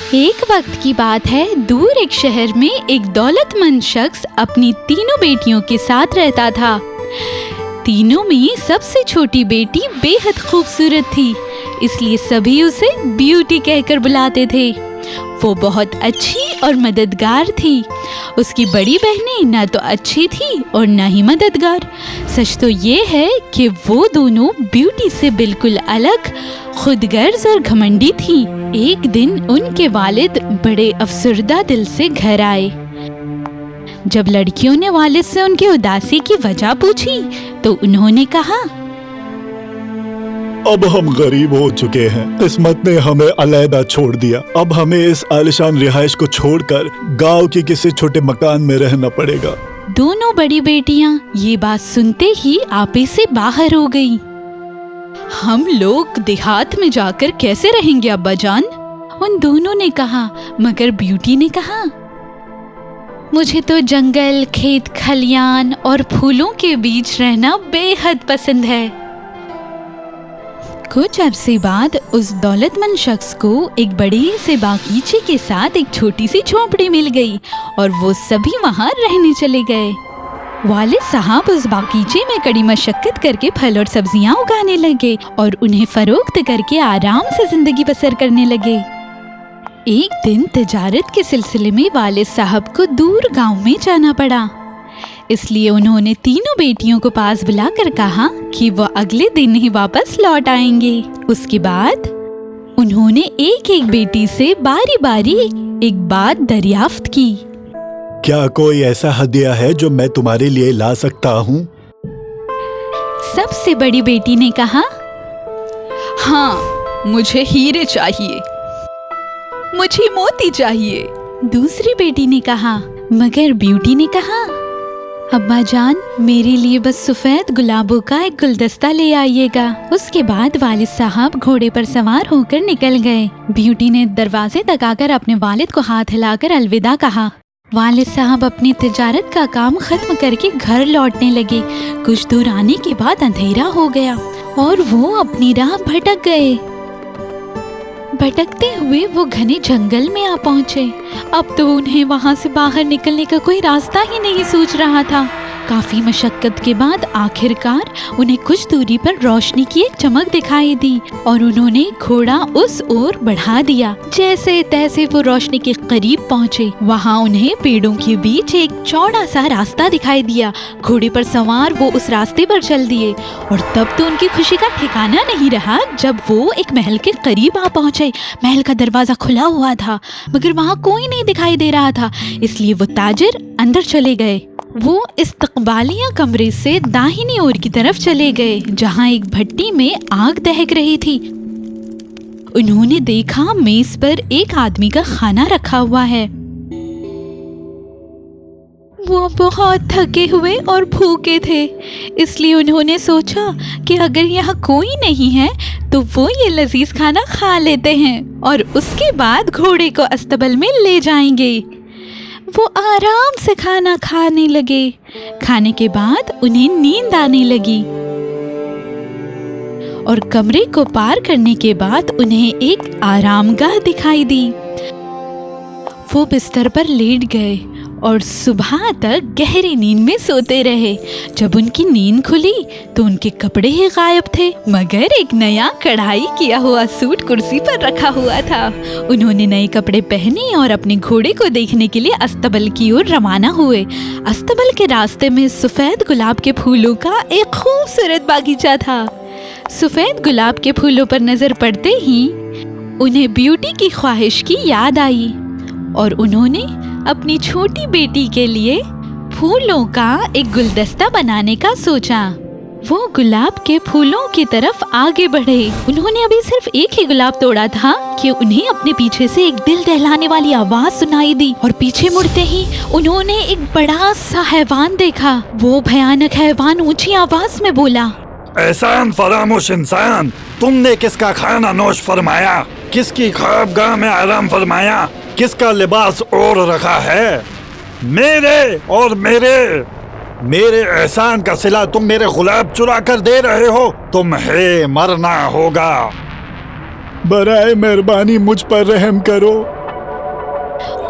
ایک وقت کی بات ہے، دور ایک شہر میں ایک دولت مند شخص اپنی تینوں بیٹیوں کے ساتھ رہتا تھا۔ تینوں میں سب سے چھوٹی بیٹی بے حد خوبصورت تھی، اس لیے سبھی اسے بیوٹی کہہ کر بلاتے تھے۔ وہ بہت اچھی اور مددگار تھی۔ اس کی بڑی بہنیں نہ تو اچھی تھی اور نہ ہی مددگار۔ سچ تو یہ ہے کہ وہ دونوں بیوٹی سے بالکل الگ، خود غرض اور گھمنڈی تھی۔ ایک دن ان کے والد بڑے افسردہ دل سے گھر آئے۔ جب لڑکیوں نے والد سے ان کی اداسی کی وجہ پوچھی تو انہوں نے کہا، اب ہم غریب ہو چکے ہیں، قسمت نے ہمیں علیحدہ چھوڑ دیا۔ اب ہمیں اس عالیشان رہائش کو چھوڑ کر گاؤں کے کسی چھوٹے مکان میں رہنا پڑے گا۔ دونوں بڑی بیٹیاں یہ بات سنتے ہی آپے سے باہر ہو گئیں۔ ہم لوگ دیہات میں جا کر کیسے رہیں گے ابا جان؟ ان دونوں نے کہا، مگر بیوٹی نے کہا، مجھے تو جنگل، کھیت کھلیان اور پھولوں کے بیچ رہنا بے حد پسند ہے۔ کچھ عرصے بعد اس دولت مند شخص کو ایک بڑے سے باغیچے کے ساتھ ایک چھوٹی سی جھونپڑی مل گئی اور وہ سبھی وہاں رہنے چلے گئے۔ والد صاحب اس باغیچے میں کڑی مشقت کر کے پھل اور سبزیاں اگانے لگے اور انہیں فروخت کر کے آرام سے زندگی بسر کرنے لگے۔ ایک دن تجارت کے سلسلے میں والد صاحب کو دور گاؤں میں جانا پڑا، اس لیے انہوں نے تینوں بیٹیوں کو پاس بلا کر کہا کہ وہ اگلے دن ہی واپس لوٹ آئیں گے۔ اس کے بعد انہوں نے ایک ایک بیٹی سے باری باری ایک بات دریافت کی۔ کیا کوئی ایسا ہدیہ ہے جو میں تمہارے لیے لا سکتا ہوں؟ سب سے بڑی بیٹی نے کہا، ہاں، مجھے ہیرے چاہیے، مجھے موتی چاہیے۔ دوسری بیٹی نے کہا، مگر بیوٹی نے کہا، ابا جان، میرے لیے بس سفید گلابوں کا ایک گلدستہ لے آئیے گا۔ اس کے بعد والد صاحب گھوڑے پر سوار ہو کر نکل گئے۔ بیوٹی نے دروازے تک آ کر اپنے والد کو ہاتھ ہلا کر الوداع کہا۔ والد صاحب اپنی تجارت کا کام ختم کر کے گھر لوٹنے لگے۔ کچھ دور آنے کے بعد اندھیرا ہو گیا اور وہ اپنی راہ بھٹک گئے۔ بھٹکتے ہوئے وہ گھنے جنگل میں آ پہنچے۔ اب تو انہیں وہاں سے باہر نکلنے کا کوئی راستہ ہی نہیں سوچ رہا تھا۔ کافی مشقت کے بعد آخر کار انہیں کچھ دوری پر روشنی کی ایک چمک دکھائی دی اور انہوں نے گھوڑا اس اور بڑھا دیا۔ جیسے تیسے وہ روشنی کے قریب پہنچے، وہاں انہیں پیڑوں کے بیچ ایک چوڑا سا راستہ دکھائی دیا۔ گھوڑے پر سوار وہ اس راستے پر چل دیے اور تب تو ان کی خوشی کا ٹھکانہ نہیں رہا جب وہ ایک محل کے قریب آ پہنچے۔ محل کا دروازہ کھلا ہوا تھا مگر وہاں کوئی نہیں دکھائی دے رہا تھا، اس لیے وہ تاجر اندر چلے گئے۔ وہ استقبالیہ کمرے سے داہنی اور کی طرف چلے گئے جہاں ایک بھٹی میں آگ دہک رہی تھی۔ انہوں نے دیکھا میز پر ایک آدمی کا کھانا رکھا ہوا ہے۔ وہ بہت تھکے ہوئے اور بھوکے تھے، اس لیے انہوں نے سوچا کہ اگر یہاں کوئی نہیں ہے تو وہ یہ لذیذ کھانا کھا لیتے ہیں اور اس کے بعد گھوڑے کو استبل میں لے جائیں گے۔ وہ آرام سے کھانا کھانے لگے۔ کھانے کے بعد انہیں نیند آنے لگی اور کمرے کو پار کرنے کے بعد انہیں ایک آرام گاہ دکھائی دی۔ وہ بستر پر لیٹ گئے اور صبح تک گہری نیند میں سوتے رہے۔ جب ان کی نیند کھلی تو ان کے کپڑے ہی غائب تھے مگر ایک نیا کڑھائی کیا ہوا سوٹ کرسی پر رکھا ہوا تھا۔ انہوں نے نئے کپڑے پہنے اور اپنے گھوڑے کو دیکھنے کے لیے استبل کی اور روانہ ہوئے۔ استبل کے راستے میں سفید گلاب کے پھولوں کا ایک خوبصورت باغیچہ تھا۔ سفید گلاب کے پھولوں پر نظر پڑتے ہی انہیں بیوٹی کی خواہش کی یاد آئی اور انہوں نے اپنی چھوٹی بیٹی کے لیے پھولوں کا ایک گلدستہ بنانے کا سوچا۔ وہ گلاب کے پھولوں کی طرف آگے بڑھے۔ انہوں نے ابھی صرف ایک ہی گلاب توڑا تھا کہ انہیں اپنے پیچھے سے ایک دل دہلانے والی آواز سنائی دی اور پیچھے مڑتے ہی انہوں نے ایک بڑا سا حیوان دیکھا۔ وہ بھیانک حیوان اونچی آواز میں بولا، احسان فراموش انسان، تم نے کس کا کھانا نوش فرمایا؟ کس کی خوابگاہ میں آرام فرمایا؟ کس کا لباس اور رکھا ہے؟ میرے اور میرے احسان کا صلہ تم میرے گلاب چرا کر دے رہے ہو، تمہیں مرنا ہوگا۔ برائے مہربانی مجھ پر رحم کرو،